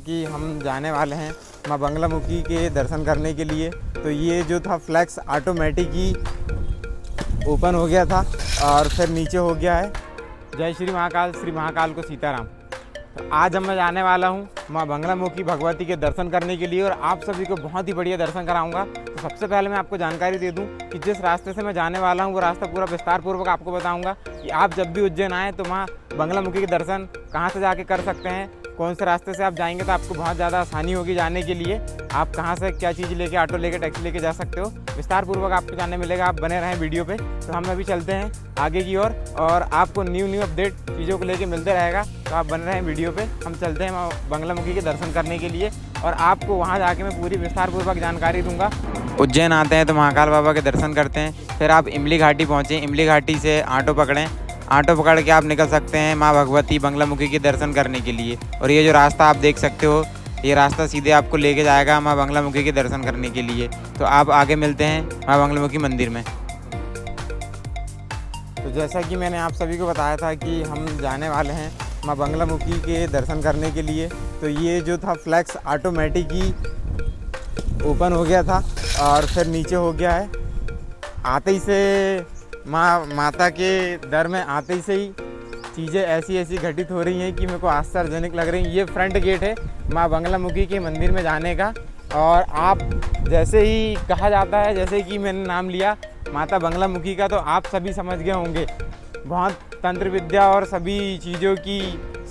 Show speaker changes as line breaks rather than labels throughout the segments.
कि हम जाने वाले हैं माँ बंगलामुखी के दर्शन करने के लिए। तो ये जो था फ्लैक्स ऑटोमेटिक ही ओपन हो गया था और फिर नीचे हो गया है। जय श्री महाकाल को सीताराम। तो आज मैं जाने वाला हूँ माँ बंगलामुखी भगवती के दर्शन करने के लिए और आप सभी को बहुत ही बढ़िया दर्शन कराऊंगा। तो सबसे पहले मैं आपको जानकारी दे दूं कि जिस रास्ते से मैं जाने वाला हूँ वो रास्ता पूरा विस्तार पूर्वक आपको बताऊंगा कि आप जब भी उज्जैन आएँ तो माँ बंगलामुखी के दर्शन कहाँ से जाके कर सकते हैं, कौन से रास्ते से आप जाएंगे तो आपको बहुत ज़्यादा आसानी होगी जाने के लिए। आप कहाँ से क्या चीज़ लेके, ऑटो लेके, टैक्सी लेके जा सकते हो। विस्तार पूर्वक आपको जानने मिलेगा, आप बने रहें वीडियो पे। तो हम अभी चलते हैं आगे की ओर और आपको न्यू अपडेट चीज़ों को लेके मिलते रहेगा। तो आप बने रहें वीडियो पे। हम चलते हैं बंगलामुखी के दर्शन करने के लिए और आपको वहाँ जाके मैं पूरी विस्तार पूर्वक जानकारी दूंगा। उज्जैन आते हैं तो महाकाल बाबा के दर्शन करते हैं, फिर आप इमली घाटी पहुँचें, इमली घाटी से ऑटो पकड़ें, ऑटो पकड़ के आप निकल सकते हैं माँ भगवती बंगलामुखी के दर्शन करने के लिए। और ये जो रास्ता आप देख सकते हो, ये रास्ता सीधे आपको लेके जाएगा माँ बंगलामुखी के दर्शन करने के लिए। तो आप आगे मिलते हैं माँ बंगलामुखी मंदिर में। तो जैसा कि मैंने आप सभी को बताया था कि हम जाने वाले हैं माँ बंगलामुखी के दर्शन करने के लिए। तो ये जो था फ्लैक्स ऑटोमेटिक ही ओपन हो गया था और फिर नीचे हो गया है। आते ही से माता के दर में आते ही से ही चीज़ें ऐसी घटित हो रही हैं कि मेरे को आश्चर्यजनक लग रही हैं। ये फ्रंट गेट है माँ बंगलामुखी के मंदिर में जाने का और आप जैसे ही कहा जाता है, जैसे कि मैंने नाम लिया माता बंगलामुखी का, तो आप सभी समझ गए होंगे। बहुत तंत्र विद्या और सभी चीज़ों की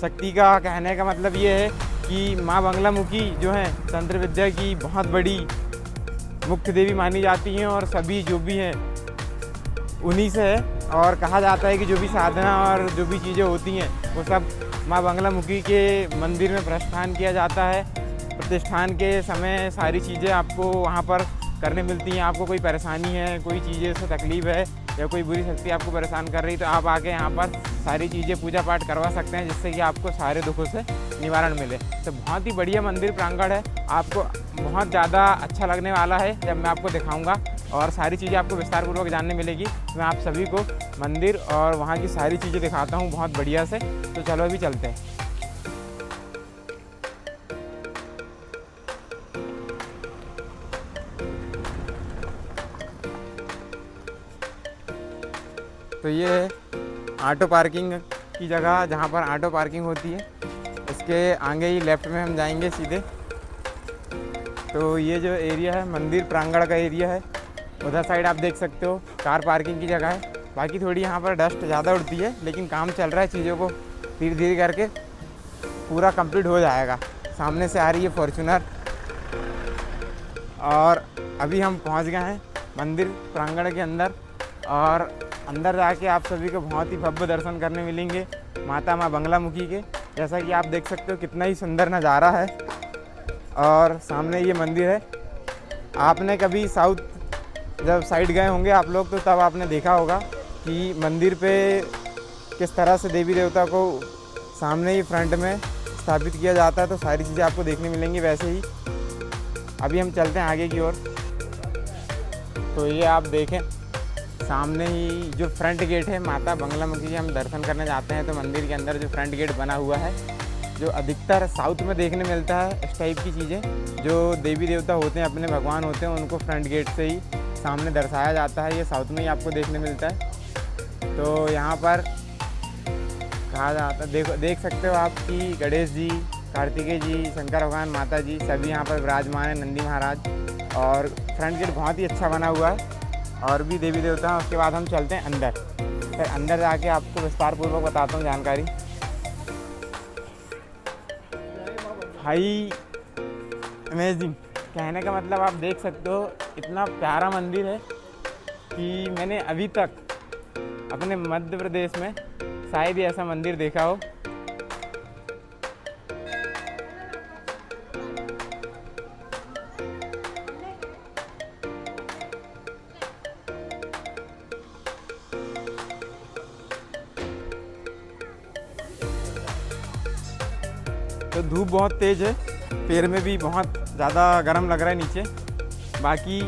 शक्ति का कहने का मतलब ये है कि माँ बंगलामुखी जो है तंत्र विद्या की बहुत बड़ी मुख्य देवी मानी जाती हैं और सभी जो भी हैं उन्हीं से है। और कहा जाता है कि जो भी साधना और जो भी चीज़ें होती हैं वो सब माँ बंगलामुखी के मंदिर में प्रस्थान किया जाता है। प्रतिष्ठान के समय सारी चीज़ें आपको वहाँ पर करने मिलती हैं। आपको कोई परेशानी है, कोई चीज़ें से तकलीफ़ है या कोई बुरी शक्ति आपको परेशान कर रही, तो आप आके यहाँ पर सारी चीज़ें पूजा पाठ करवा सकते हैं, जिससे कि आपको सारे दुखों से निवारण मिले। तो बहुत ही बढ़िया मंदिर प्रांगण है, आपको बहुत ज़्यादा अच्छा लगने वाला है जब मैं आपको दिखाऊंगा और सारी चीज़ें आपको विस्तार पूर्वक जानने मिलेगी। मैं आप सभी को मंदिर और वहाँ की सारी चीज़ें दिखाता हूँ बहुत बढ़िया से। तो चलो अभी चलते हैं। तो ये है ऑटो पार्किंग की जगह जहाँ पर ऑटो पार्किंग होती है। इसके आगे ही लेफ़्ट में हम जाएंगे सीधे। तो ये जो एरिया है मंदिर प्रांगण का एरिया है, उधर साइड आप देख सकते हो कार पार्किंग की जगह है। बाकी थोड़ी यहाँ पर डस्ट ज़्यादा उड़ती है, लेकिन काम चल रहा है, चीज़ों को धीरे धीरे करके पूरा कंप्लीट हो जाएगा। सामने से आ रही है फॉर्च्यूनर और अभी हम पहुँच गए हैं मंदिर प्रांगण के अंदर और अंदर जाके आप सभी को बहुत ही भव्य दर्शन करने मिलेंगे माँ बंगलामुखी के। जैसा कि आप देख सकते हो कितना ही सुंदर नज़ारा है और सामने ये मंदिर है। आपने कभी साउथ जब साइड गए होंगे आप लोग, तो तब आपने देखा होगा कि मंदिर पे किस तरह से देवी देवता को सामने ही फ्रंट में स्थापित किया जाता है। तो सारी चीज़ें आपको देखने मिलेंगी वैसे ही। अभी हम चलते हैं आगे की ओर। तो ये आप देखें सामने ही जो फ्रंट गेट है माता बंगलामुखी के, हम दर्शन करने जाते हैं तो मंदिर के अंदर जो फ्रंट गेट बना हुआ है, जो अधिकतर साउथ में देखने मिलता है इस टाइप की चीज़ें, जो देवी देवता होते हैं, अपने भगवान होते हैं, उनको फ्रंट गेट से ही सामने दर्शाया जाता है। ये साउथ में ही आपको देखने मिलता है। तो यहाँ पर कहा जाता है, देख सकते हो आप कि गणेश जी, कार्तिकेय जी, शंकर भगवान, माता जी सभी यहाँ पर विराजमान है, नंदी महाराज। और फ्रंट गेट बहुत ही अच्छा बना हुआ है और भी देवी देवता हैं। उसके बाद हम चलते हैं अंदर, फिर अंदर जाके आपको विस्तार पूर्वक बताता हूँ जानकारी। भाई अमेजिंग, कहने का मतलब आप देख सकते हो इतना प्यारा मंदिर है कि मैंने अभी तक अपने मध्य प्रदेश में शायद ही ऐसा मंदिर देखा हो। तो धूप बहुत तेज़ है, पैर में भी बहुत ज़्यादा गर्म लग रहा है नीचे। बाकी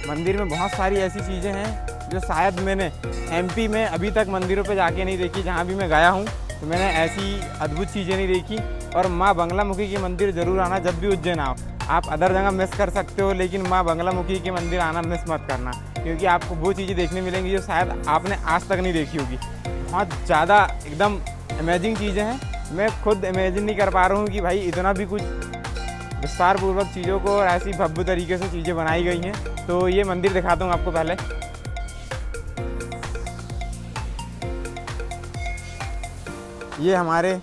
मंदिर में बहुत सारी ऐसी चीज़ें हैं जो शायद मैंने एमपी में अभी तक मंदिरों पे जाके नहीं देखी। जहाँ भी मैं गया हूँ तो मैंने ऐसी अद्भुत चीज़ें नहीं देखी और माँ बंगलामुखी की मंदिर ज़रूर आना जब भी उज्जैन आओ। आप अदर जगह मिस कर सकते हो, लेकिन माँ बंगलामुखी के मंदिर आना मिस मत करना, क्योंकि आपको वो चीज़ें देखने मिलेंगी जो शायद आपने आज तक नहीं देखी होगी। बहुत ज़्यादा एकदम अमेजिंग चीज़ें हैं। मैं खुद इमेजिन नहीं कर पा रहा हूँ कि भाई इतना भी कुछ विस्तार पूर्वक चीज़ों को और ऐसी भव्य तरीके से चीज़ें बनाई गई हैं। तो ये मंदिर दिखाता हूँ आपको पहले। ये हमारे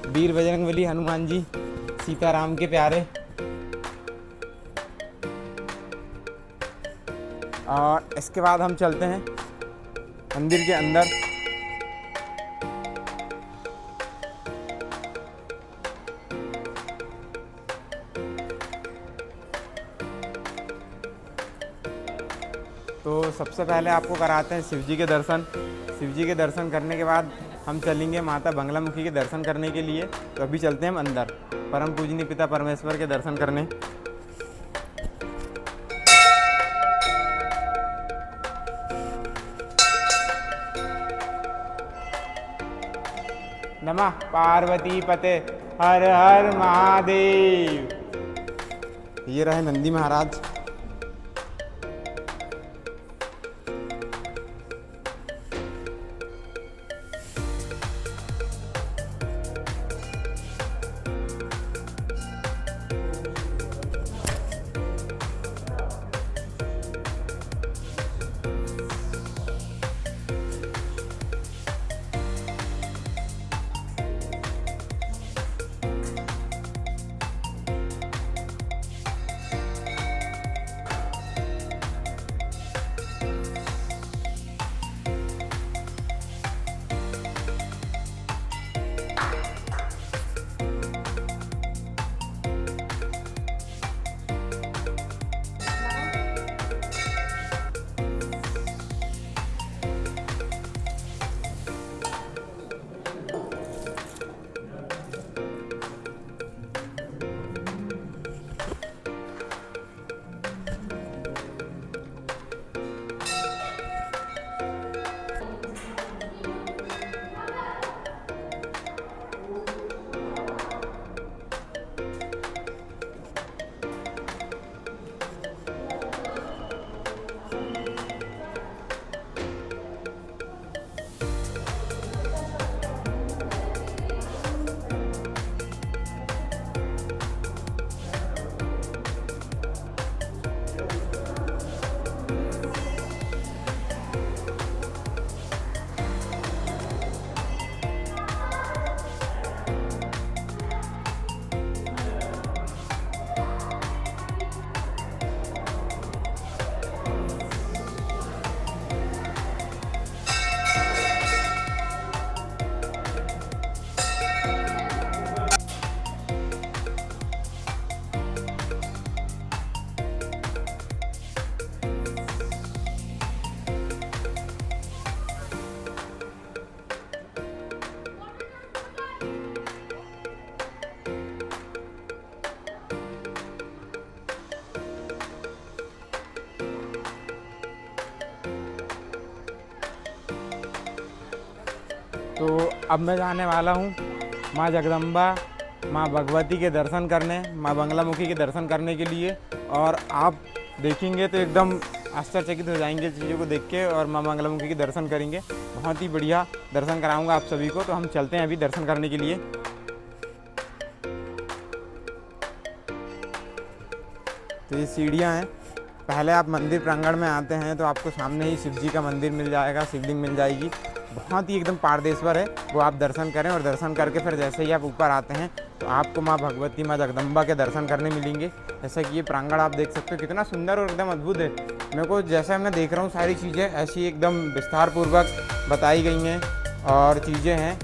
वीर बजरंगबली हनुमान जी सीताराम के प्यारे, और इसके बाद हम चलते हैं मंदिर के अंदर। तो सबसे पहले आपको कराते हैं शिव जी के दर्शन। शिव जी के दर्शन करने के बाद हम चलेंगे माता बंगलामुखी के दर्शन करने के लिए। तो अभी चलते हैं हम अंदर परम पूजनीय पिता परमेश्वर के दर्शन करने। नमः पार्वती पते हर हर महादेव। ये रहे नंदी महाराज। तो अब मैं जाने वाला हूँ माँ जगदम्बा, माँ भगवती के दर्शन करने, माँ बंगलामुखी के दर्शन करने के लिए। और आप देखेंगे तो एकदम आश्चर्यचकित हो जाएंगे चीज़ों को देख के, और माँ बंगलामुखी के दर्शन करेंगे। बहुत ही बढ़िया दर्शन कराऊंगा आप सभी को। तो हम चलते हैं अभी दर्शन करने के लिए। तो ये सीढ़ियाँ हैं। पहले आप मंदिर प्रांगण में आते हैं तो आपको सामने ही शिव जी का मंदिर मिल जाएगा, शिवलिंग मिल जाएगी। बहुत ही एकदम पारदेश्वर है, वो आप दर्शन करें। और दर्शन करके फिर जैसे ही आप ऊपर आते हैं तो आपको माँ भगवती, माँ जगदम्बा के दर्शन करने मिलेंगे। जैसा कि ये प्रांगण आप देख सकते हो कितना सुंदर और एकदम अद्भुत है। मेरे को जैसा मैं देख रहा हूँ सारी चीज़ें ऐसी एकदम विस्तार पूर्वक बताई गई हैं, और चीज़ें हैं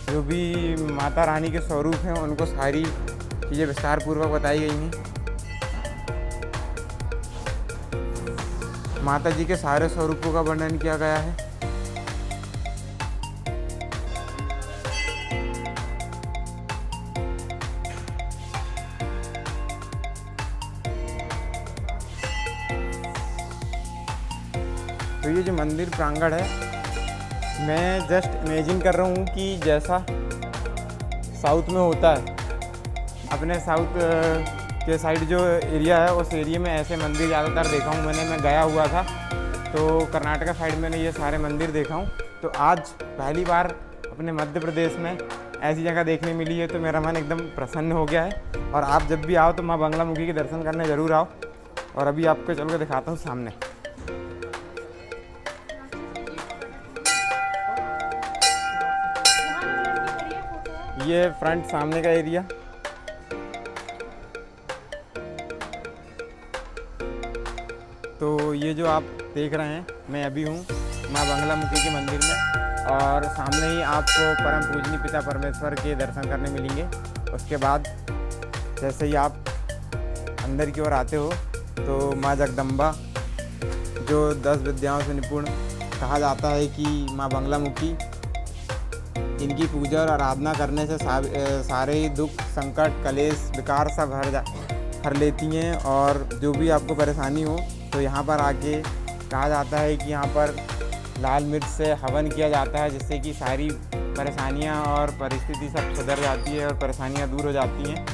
जो भी माता रानी के स्वरूप हैं उनको सारी चीज़ें विस्तार पूर्वक बताई गई हैं। माता जी के सारे स्वरूपों का वर्णन किया गया है। तो ये जो मंदिर प्रांगण है, मैं जस्ट इमेजिन कर रहा हूँ कि जैसा साउथ में होता है अपने साउथ के साइड जो एरिया है उस एरिया में ऐसे मंदिर ज़्यादातर देखा हूँ मैंने। मैं गया हुआ था तो कर्नाटका साइड मैंने ये सारे मंदिर देखा हूँ। तो आज पहली बार अपने मध्य प्रदेश में ऐसी जगह देखने मिली है तो मेरा मन एकदम प्रसन्न हो गया है। और आप जब भी आओ तो माँ बंगलामुखी के दर्शन करने ज़रूर आओ। और अभी आपको चल के दिखाता हूँ सामने। ये फ्रंट सामने का एरिया। तो ये जो आप देख रहे हैं मैं अभी हूँ माँ बंगलामुखी के मंदिर में और सामने ही आपको परम पूजनीय पिता परमेश्वर के दर्शन करने मिलेंगे। उसके बाद जैसे ही आप अंदर की ओर आते हो तो माँ जगदम्बा जो 10 विद्याओं से निपुण कहा जाता है कि माँ बंगलामुखी, इनकी पूजा और आराधना करने से सारे दुख संकट कलेश विकार सब हर लेती हैं। और जो भी आपको परेशानी हो तो यहाँ पर आके कहा जाता है कि यहाँ पर लाल मिर्च से हवन किया जाता है जिससे कि सारी परेशानियाँ और परिस्थिति सब सुधर जाती है और परेशानियाँ दूर हो जाती हैं।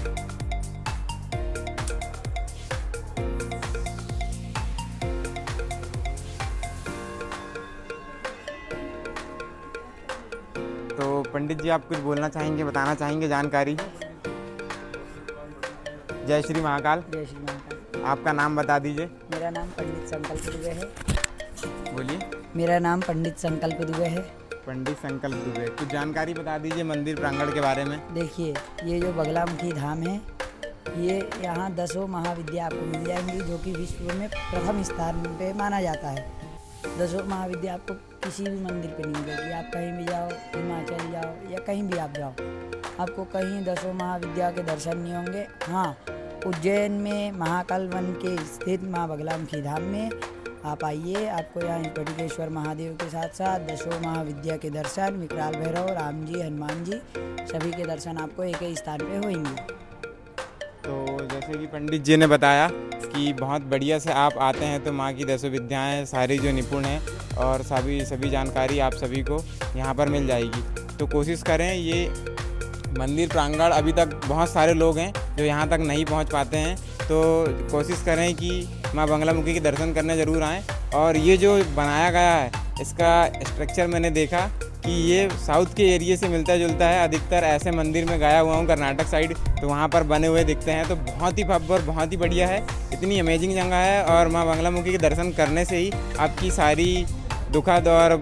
तो पंडित जी आप कुछ बोलना चाहेंगे, बताना चाहेंगे जानकारी? जय श्री महाकाल।
जय श्री महाकाल।
आपका नाम बता दीजिए।
मेरा नाम पंडित संकल्प दुबे है।
बोलिए।
मेरा नाम पंडित संकल्प दुबे है।
पंडित संकल्प दुबे, कुछ जानकारी बता दीजिए मंदिर प्रांगण के बारे में।
देखिए, ये जो बगलामुखी धाम है, ये यहाँ 10 महाविद्या आपको मिल जाएंगी जो कि विश्व में प्रथम स्थान पे माना जाता है। 10 महाविद्या आपको किसी भी मंदिर पे नहीं मिलेगी। आप कहीं भी जाओ, हिमाचल जाओ या कहीं भी आप जाओ, आपको कहीं 10 महाविद्या के दर्शन नहीं होंगे। हाँ, उज्जैन में महाकाल वन के स्थित माँ बगलामुखी धाम में आप आइए, आपको यहाँ हिमपटिकेश्वर महादेव के साथ साथ 10 महाविद्या के दर्शन, विकराल भैरव, राम जी, हनुमान जी, सभी के दर्शन आपको एक ही स्थान पे होंगे।
तो जैसे कि पंडित जी ने बताया कि बहुत बढ़िया से आप आते हैं तो माँ की 10 विद्याएँ सारी जो निपुण हैं और सभी जानकारी आप सभी को यहाँ पर मिल जाएगी। तो कोशिश करें, ये मंदिर प्रांगण अभी तक बहुत सारे लोग हैं जो यहाँ तक नहीं पहुँच पाते हैं, तो कोशिश करें कि माँ बंगलामुखी के दर्शन करने ज़रूर आएँ। और ये जो बनाया गया है इसका स्ट्रक्चर मैंने देखा कि ये साउथ के एरिया से मिलता जुलता है। अधिकतर ऐसे मंदिर में गया हुआ हूँ कर्नाटक साइड, तो वहाँ पर बने हुए दिखते हैं। तो बहुत ही भव्य और बहुत ही बढ़िया है, इतनी अमेजिंग जगह है। और माँ बंगलामुखी के दर्शन करने से ही आपकी सारी दुखद और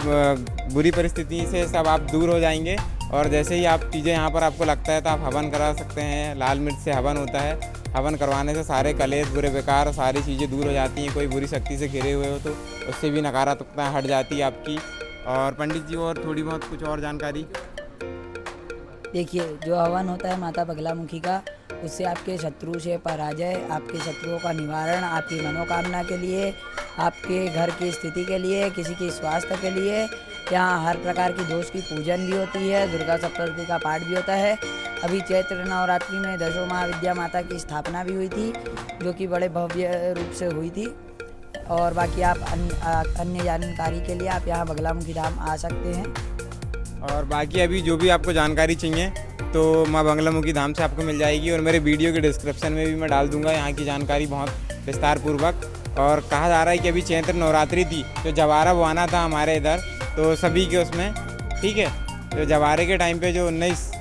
बुरी परिस्थिति से सब आप दूर हो जाएंगे। और जैसे ही आप चीज़ें यहाँ पर आपको लगता है तो आप हवन करा सकते हैं। लाल मिर्च से हवन होता है, हवन करवाने से सारे कलेश बुरे बेकार सारी चीज़ें दूर हो जाती हैं। कोई बुरी शक्ति से घिरे हुए हो तो उससे भी नकारात्मकता हट जाती है आपकी। और पंडित जी और थोड़ी बहुत कुछ और जानकारी?
देखिए, जो हवन होता है माता बगलामुखी का, उससे आपके शत्रु से पराजय, आपके शत्रुओं का निवारण, आपकी मनोकामना के लिए, आपके घर की स्थिति के लिए, किसी के स्वास्थ्य के लिए, यहाँ हर प्रकार की दोष की पूजन भी होती है। दुर्गा सप्तशती का पाठ भी होता है। अभी चैत्र नवरात्रि में 10 महाविद्या माता की स्थापना भी हुई थी जो कि बड़े भव्य रूप से हुई थी। और बाकी आप अन्य जानकारी के लिए आप यहाँ बगलामुखी धाम आ सकते हैं।
और बाकी अभी जो भी आपको जानकारी चाहिए तो माँ बंगलामुखी धाम से आपको मिल जाएगी। और मेरे वीडियो के डिस्क्रिप्शन में भी मैं डाल दूंगा यहाँ की जानकारी बहुत विस्तार पूर्वक। और कहा जा रहा है कि अभी चैत्र नवरात्रि थी तो जवारा बवाना था हमारे इधर, तो सभी के उसमें, ठीक है, तो जवारे के टाइम पे जो 19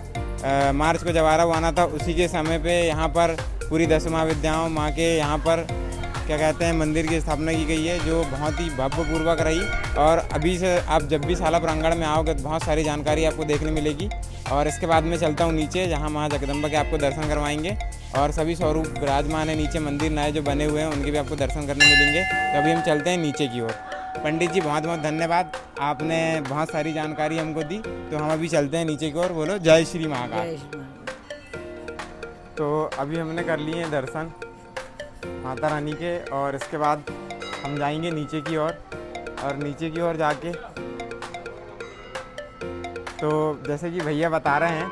मार्च को जवारा बवाना था, उसी के समय पे यहाँ पर पूरी 10 महाविद्याओं माँ के यहाँ पर क्या कहते हैं मंदिर की स्थापना की गई है, जो बहुत ही भव्यपूर्वक रही। और अभी से आप जब भी साला प्रांगण में आओगे तो बहुत सारी जानकारी आपको देखने मिलेगी। और इसके बाद मैं चलता हूँ नीचे, जहाँ माँ जगदम्बा के आपको दर्शन करवाएंगे और सभी स्वरूप विराजमान है नीचे मंदिर नए जो बने हुए हैं उनके भी आपको दर्शन करने मिलेंगे। तो अभी हम चलते हैं नीचे की ओर। पंडित जी बहुत बहुत धन्यवाद, आपने बहुत सारी जानकारी हमको दी। तो हम अभी चलते हैं नीचे की ओर। बोलो जय श्री महाकाल। तो अभी हमने कर लिए हैं दर्शन माता रानी के और इसके बाद हम जाएंगे नीचे की ओर। और नीचे की ओर जाके तो जैसे कि भैया बता रहे हैं,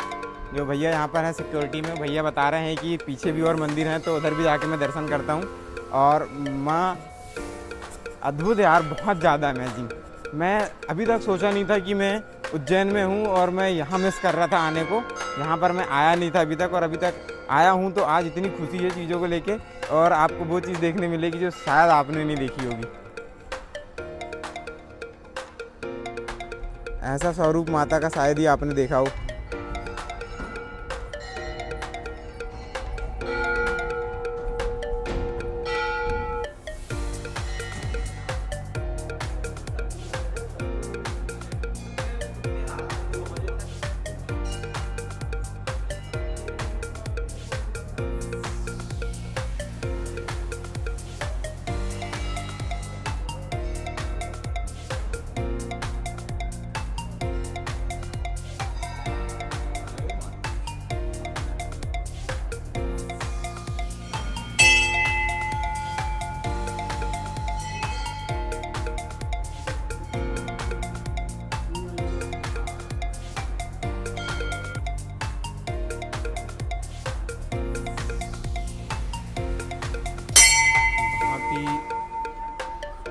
जो भैया यहाँ पर हैं सिक्योरिटी में, भैया बता रहे हैं कि पीछे भी और मंदिर हैं तो उधर भी जाके मैं दर्शन करता हूँ। और माँ अद्भुत यार, बहुत ज़्यादा अमेजिंग। मैं अभी तक सोचा नहीं था कि मैं उज्जैन में हूँ और मैं यहाँ मिस कर रहा था आने को। यहाँ पर मैं आया नहीं था अभी तक और अभी तक आया हूँ तो आज इतनी खुशी है चीज़ों को लेके, और आपको वो चीज़ देखने मिलेगी जो शायद आपने नहीं देखी होगी। ऐसा स्वरूप माता का शायद ही आपने देखा हो।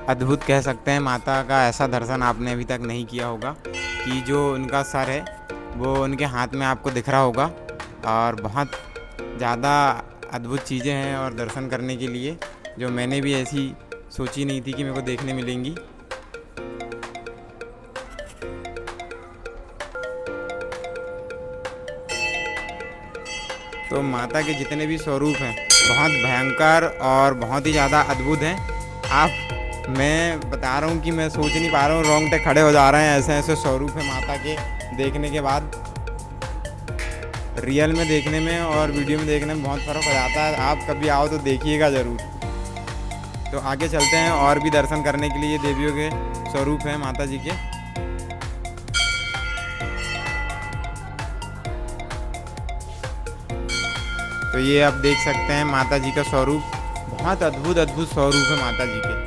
अद्भुत कह सकते हैं, माता का ऐसा दर्शन आपने अभी तक नहीं किया होगा कि जो उनका सर है वो उनके हाथ में आपको दिख रहा होगा, और बहुत ज़्यादा अद्भुत चीज़ें हैं और दर्शन करने के लिए जो मैंने भी ऐसी सोची नहीं थी कि मेरे को देखने मिलेंगी। तो माता के जितने भी स्वरूप हैं बहुत भयंकर और बहुत ही ज़्यादा अद्भुत हैं। मैं बता रहा हूँ कि मैं सोच नहीं पा रहा हूँ, रोंगटे खड़े हो जा रहे हैं। ऐसे ऐसे स्वरूप है माता के देखने के बाद। रियल में देखने में और वीडियो में देखने में बहुत फ़र्क हो जाता है। आप कभी आओ तो देखिएगा ज़रूर। तो आगे चलते हैं और भी दर्शन करने के लिए देवियों के स्वरूप हैं माता जी के। तो ये आप देख सकते हैं माता जी का स्वरूप, बहुत अद्भुत अद्भुत स्वरूप है माता जी के।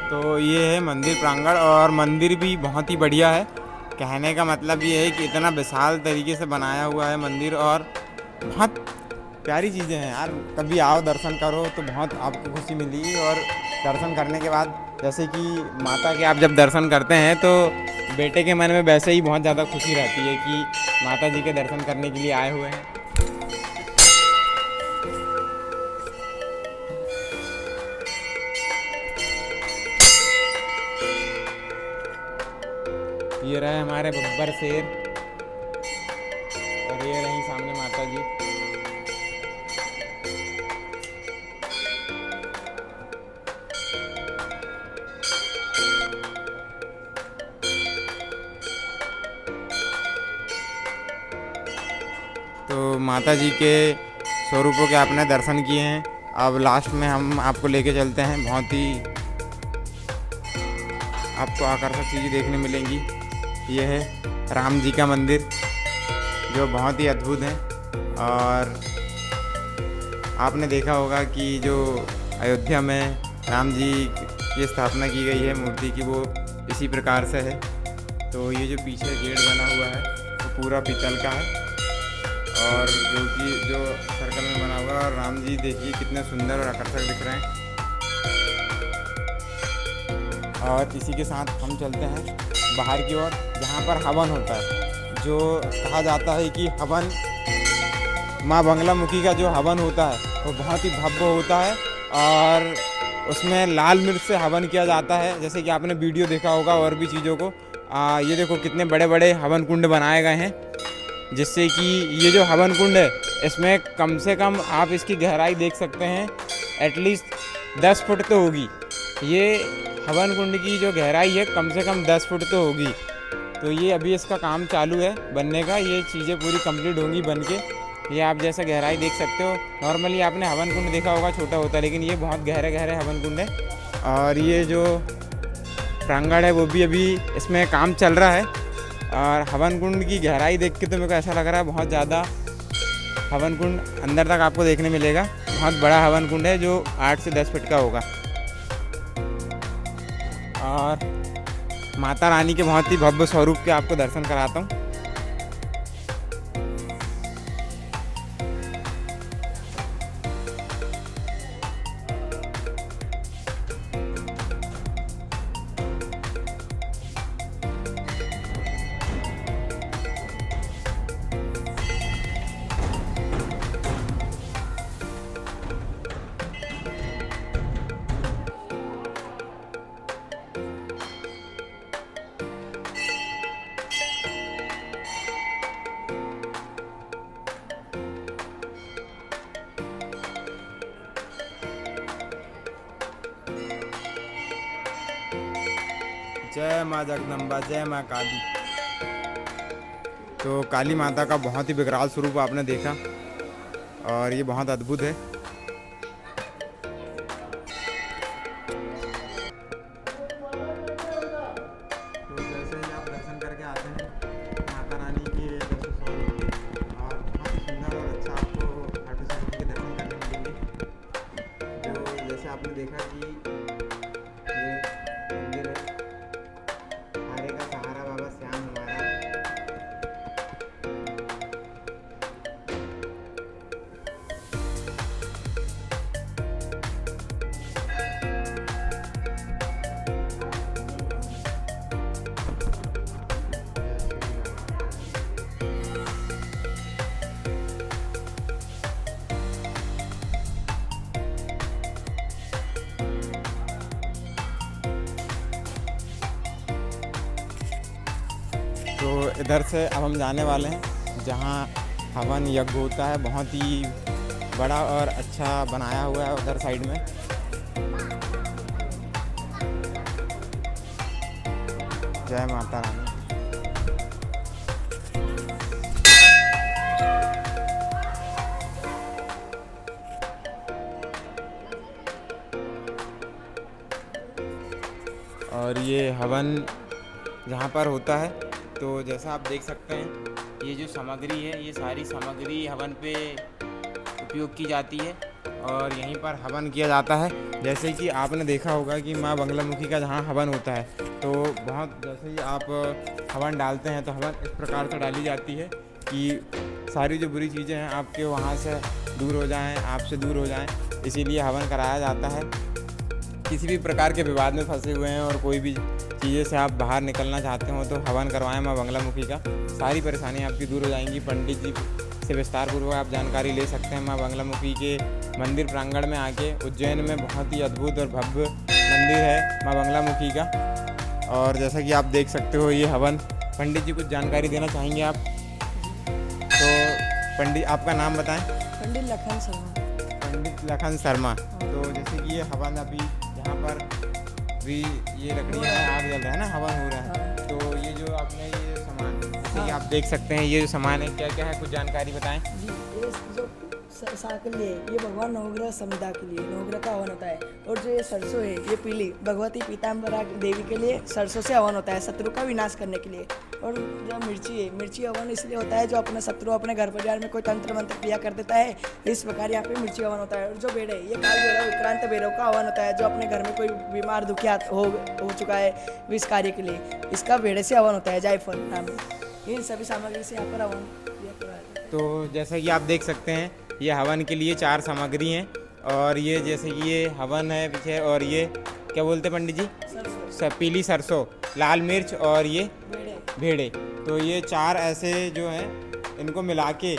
तो ये है मंदिर प्रांगण, और मंदिर भी बहुत ही बढ़िया है। कहने का मतलब ये है कि इतना विशाल तरीके से बनाया हुआ है मंदिर, और बहुत प्यारी चीज़ें हैं यार। कभी आओ दर्शन करो तो बहुत आपको खुशी मिलेगी। और दर्शन करने के बाद जैसे कि माता के आप जब दर्शन करते हैं तो बेटे के मन में वैसे ही बहुत ज़्यादा खुशी रहती है कि माता जी के दर्शन करने के लिए आए हुए हैं। ये रहे हमारे बब्बर शेर, और ये रही सामने माता जी। तो माता जी के स्वरूपों के आपने दर्शन किए हैं। अब लास्ट में हम आपको लेके चलते हैं। बहुत ही आपको आकर्षक चीज़ें देखने मिलेंगी। ये है राम जी का मंदिर जो बहुत ही अद्भुत है। और आपने देखा होगा कि जो अयोध्या में राम जी की स्थापना की गई है मूर्ति की, वो इसी प्रकार से है। तो ये जो पीछे गेट बना हुआ है वो पूरा पीतल का है, और जो सर्कल में बना हुआ है। और राम जी देखिए कितने सुंदर और आकर्षक दिख रहे हैं। और इसी के साथ हम चलते हैं बाहर की ओर, जहाँ पर हवन होता है। जो कहा जाता है कि हवन, माँ बंगलामुखी का जो हवन होता है वो बहुत ही भव्य होता है, और उसमें लाल मिर्च से हवन किया जाता है। जैसे कि आपने वीडियो देखा होगा और भी चीज़ों को। ये देखो कितने बड़े बड़े हवन कुंड बनाए गए हैं, जिससे कि ये जो हवन कुंड है इसमें कम से कम आप इसकी गहराई देख सकते हैं, एटलीस्ट 10 फुट तो होगी। ये हवन कुंड की जो गहराई है कम से कम 10 फुट तो होगी। तो ये अभी इसका काम चालू है बनने का। ये चीज़ें पूरी कंप्लीट होंगी बन के। ये आप जैसा गहराई देख सकते हो। नॉर्मली आपने हवन कुंड देखा होगा छोटा होता है, लेकिन ये बहुत गहरे गहरे हवन कुंड है। और ये जो प्रांगण है वो भी अभी इसमें काम चल रहा है। और हवन कुंड की गहराई देख के तो मेरे को ऐसा लग रहा है बहुत ज़्यादा हवन कुंड अंदर तक आपको देखने मिलेगा। बहुत बड़ा हवन कुंड है जो 8 से 10 फीट का होगा। और माता रानी के बहुत ही भव्य स्वरूप के आपको दर्शन कराता हूँ। जय माँ जगदम्बा, जय माँ काली। तो काली माता का बहुत ही विकराल स्वरूप आपने देखा और ये बहुत अद्भुत है। तो जैसे ही आप दर्शन करके आते हैं माता रानी के दर्शन और बहुत सुंदर और अच्छा आपको खाटू श्याम जी के दर्शन करने मिलेंगे। जो जैसे आपने देखा कि ये मंदिर है, हारे का सहारा बाबा श्याम हमारा। तो इधर से अब हम जाने वाले हैं जहाँ हवन यज्ञ होता है, बहुत ही बड़ा और अच्छा बनाया हुआ है उधर साइड में। जय माता रानी। और ये हवन जहाँ पर होता है, तो जैसा आप देख सकते हैं ये जो सामग्री है, ये सारी सामग्री हवन पे उपयोग की जाती है और यहीं पर हवन किया जाता है। जैसे कि आपने देखा होगा कि माँ बंगलामुखी का जहाँ हवन होता है, तो बहुत जैसे ही आप हवन डालते हैं तो हवन इस प्रकार से डाली जाती है कि सारी जो बुरी चीज़ें हैं आपके वहाँ से दूर हो जाएं, आपसे दूर हो जाएं, इसीलिए हवन कराया जाता है। किसी भी प्रकार के विवाद में फंसे हुए हैं और कोई भी चीज़ें से आप बाहर निकलना चाहते हो तो हवन करवाएं माँ बंगलामुखी का, सारी परेशानियाँ आपकी दूर हो जाएंगी। पंडित जी से विस्तार पूर्वक आप जानकारी ले सकते हैं माँ बंगलामुखी के मंदिर प्रांगण में आके। उज्जैन में बहुत ही अद्भुत और भव्य मंदिर है माँ बंगलामुखी का। और जैसा कि आप देख सकते हो ये हवन, पंडित जी कुछ जानकारी देना चाहेंगे आप? तो पंडित आपका नाम बताएं।
पंडित लखन शर्मा।
पंडित लखन शर्मा। तो जैसे कि ये हवन अभी यहाँ पर भी ये लकड़ियाँ आग जल रहा है ना, हवन हो रहा है, तो ये जो आपने ये सामान जैसे कि आप देख सकते हैं ये जो सामान है क्या क्या है, कुछ जानकारी बताएं।
जी, ये जो साकल है ये भगवान नवग्रह समिधा के लिए नवग्रह का हवन होता है। और जो ये सरसों है ये पीली भगवती पीताम्बरा देवी के लिए सरसों से हवन होता है, शत्रु का विनाश करने के लिए। और जो मिर्ची है, मिर्ची हवन इसलिए होता है जो अपने शत्रु अपने घर परिवार में कोई तंत्र मंत्र क्रिया कर देता है, इस प्रकार यहाँ पे मिर्ची हवन होता है। और जो बेड़ है ये काल भैरव विक्रांत भैरव का हवन होता है, जो अपने घर में कोई बीमार दुखिया हो चुका है इस कार्य के लिए, इसका बेड़े से हवन होता है। जायफल नाम है। इन सभी सामग्री से यहाँ पर हवन किया जाता है।
तो जैसा कि आप देख सकते हैं ये हवन के लिए 4 सामग्री हैं और ये जैसे कि ये हवन है पीछे, और ये क्या बोलते हैं पंडित जी? पीली सरसों, लाल मिर्च और ये भेड़े। तो ये 4 ऐसे जो हैं इनको मिला के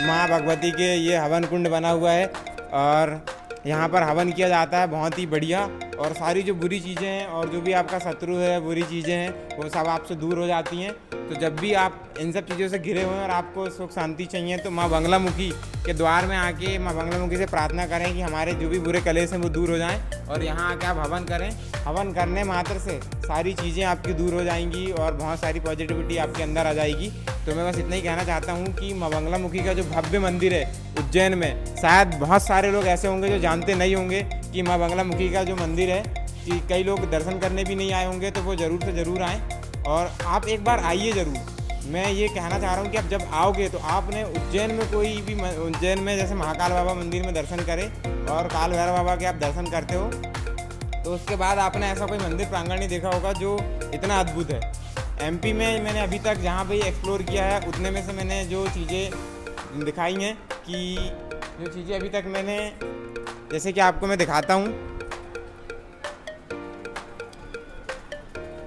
माँ भगवती के ये हवन कुंड बना हुआ है और यहाँ पर हवन किया जाता है बहुत ही बढ़िया। और सारी जो बुरी चीज़ें हैं और जो भी आपका शत्रु है, बुरी चीज़ें हैं, वो सब आपसे दूर हो जाती हैं। तो जब भी आप इन सब चीज़ों से घिरे हुए हैं और आपको सुख शांति चाहिए तो माँ बंगलामुखी के द्वार में आके माँ बंगलामुखी से प्रार्थना करें कि हमारे जो भी बुरे कलेश हैं वो दूर हो जाएं और यहाँ आके आप हवन करें। हवन करने मात्र से सारी चीज़ें आपकी दूर हो जाएंगी और बहुत सारी पॉजिटिविटी आपके अंदर आ जाएगी। तो मैं बस इतना ही कहना चाहता हूँ कि माँ बंगलामुखी का जो भव्य मंदिर है उज्जैन में, शायद बहुत सारे लोग ऐसे होंगे जो जानते नहीं होंगे कि माँ बंगलामुखी का जो मंदिर है, कि कई लोग दर्शन करने भी नहीं आए होंगे, तो वो ज़रूर से ज़रूर आएँ और आप एक बार आइए ज़रूर। मैं ये कहना चाह रहा हूँ कि आप जब आओगे तो आपने उज्जैन में कोई भी उज्जैन में जैसे महाकाल बाबा मंदिर में दर्शन करें और काल भैरव बाबा के आप दर्शन करते हो, तो उसके बाद आपने ऐसा कोई मंदिर प्रांगण नहीं देखा होगा जो इतना अद्भुत है। एमपी में मैंने अभी तक जहाँ भी एक्सप्लोर किया है उतने में से मैंने जो चीज़ें दिखाई हैं, कि जो चीज़ें अभी तक मैंने, जैसे कि आपको मैं दिखाता हूँ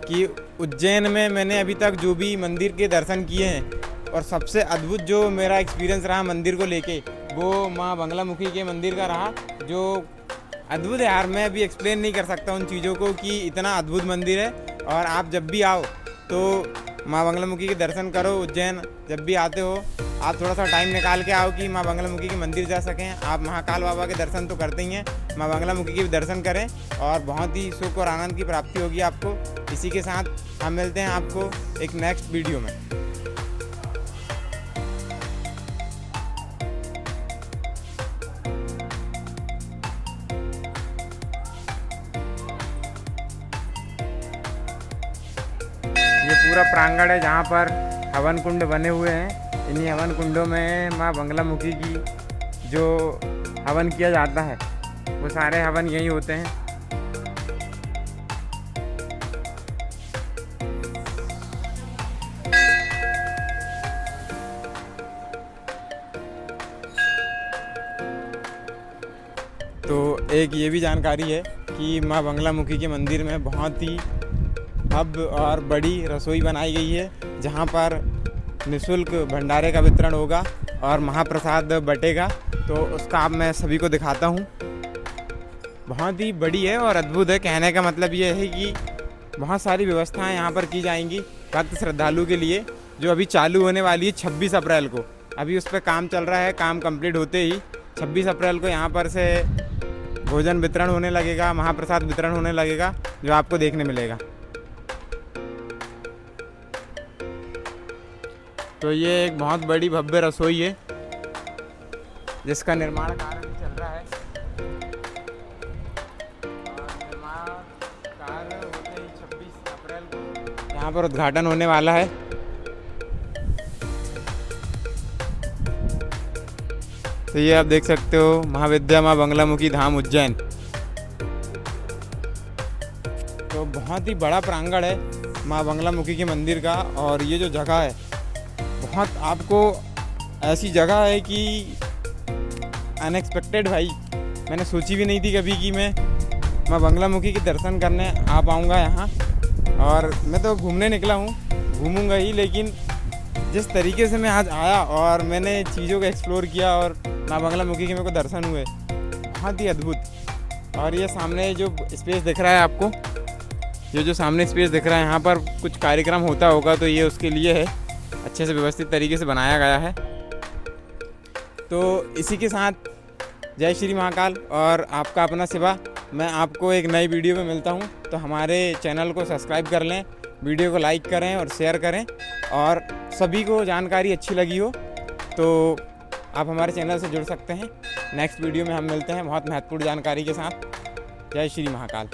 कि उज्जैन में मैंने अभी तक जो भी मंदिर के दर्शन किए हैं और सबसे अद्भुत जो मेरा एक्सपीरियंस रहा मंदिर को लेके, वो माँ बंगलामुखी के मंदिर का रहा, जो अद्भुत है यार। मैं अभी एक्सप्लेन नहीं कर सकता उन चीज़ों को कि इतना अद्भुत मंदिर है। और आप जब भी आओ तो माँ बंगलामुखी के दर्शन करो। उज्जैन जब भी आते हो आप थोड़ा सा टाइम निकाल के आओ कि माँ बंगलामुखी के मंदिर जा सकें। आप महाकाल बाबा के दर्शन तो करते ही हैं, माँ बंगलामुखी के भी दर्शन करें और बहुत ही सुख और आनंद की प्राप्ति होगी आपको। इसी के साथ हम मिलते हैं आपको एक नेक्स्ट वीडियो में। ये पूरा प्रांगण है जहाँ पर हवन कुंड बने हुए हैं। इन्हीं हवन कुंडों में माँ बंगलामुखी की जो हवन किया जाता है वो सारे हवन यहीं होते हैं। तो एक ये भी जानकारी है कि माँ बंगलामुखी के मंदिर में बहुत ही भव्य और बड़ी रसोई बनाई गई है, जहाँ पर निःशुल्क भंडारे का वितरण होगा और महाप्रसाद बटेगा। तो उसका अब मैं सभी को दिखाता हूँ। बहुत ही बड़ी है और अद्भुत है। कहने का मतलब ये है कि बहुत सारी व्यवस्थाएं यहाँ पर की जाएंगी भक्त श्रद्धालु के लिए, जो अभी चालू होने वाली है 26 अप्रैल को। अभी उस पर काम चल रहा है, काम कंप्लीट होते ही 26 अप्रैल को यहाँ पर से भोजन वितरण होने लगेगा, महाप्रसाद वितरण होने लगेगा, जो आपको देखने मिलेगा। तो ये एक बहुत बड़ी भव्य रसोई है जिसका निर्माण कार्य भी चल रहा है और निर्माण कार्य होते ही 26 अप्रैल को यहाँ पर उद्घाटन होने वाला है। तो ये आप देख सकते हो महाविद्या माँ बंगलामुखी धाम उज्जैन। तो बहुत ही बड़ा प्रांगण है माँ बंगलामुखी के मंदिर का। और ये जो जगह है बहुत आपको ऐसी जगह है कि अनएक्सपेक्टेड भाई, मैंने सोची भी नहीं थी कभी कि मैं माँ बंगलामुखी के दर्शन करने आ पाऊँगा यहाँ। और मैं तो घूमने निकला हूँ, घूमूंगा ही, लेकिन जिस तरीके से मैं आज आया और मैंने चीज़ों को एक्सप्लोर किया और माँ बंगलामुखी के मेरे को दर्शन हुए, बहुत ही अद्भुत। और ये सामने जो स्पेस दिख रहा है आपको, ये जो सामने स्पेस दिख रहा है, यहाँ पर कुछ कार्यक्रम होता होगा, तो ये उसके लिए है, अच्छे से व्यवस्थित तरीके से बनाया गया है। तो इसी के साथ जय श्री महाकाल और आपका अपना शिवा। मैं आपको एक नई वीडियो में मिलता हूँ। तो हमारे चैनल को सब्सक्राइब कर लें, वीडियो को लाइक करें और शेयर करें। और सभी को जानकारी अच्छी लगी हो तो आप हमारे चैनल से जुड़ सकते हैं। नेक्स्ट वीडियो में हम मिलते हैं बहुत महत्वपूर्ण जानकारी के साथ। जय श्री महाकाल।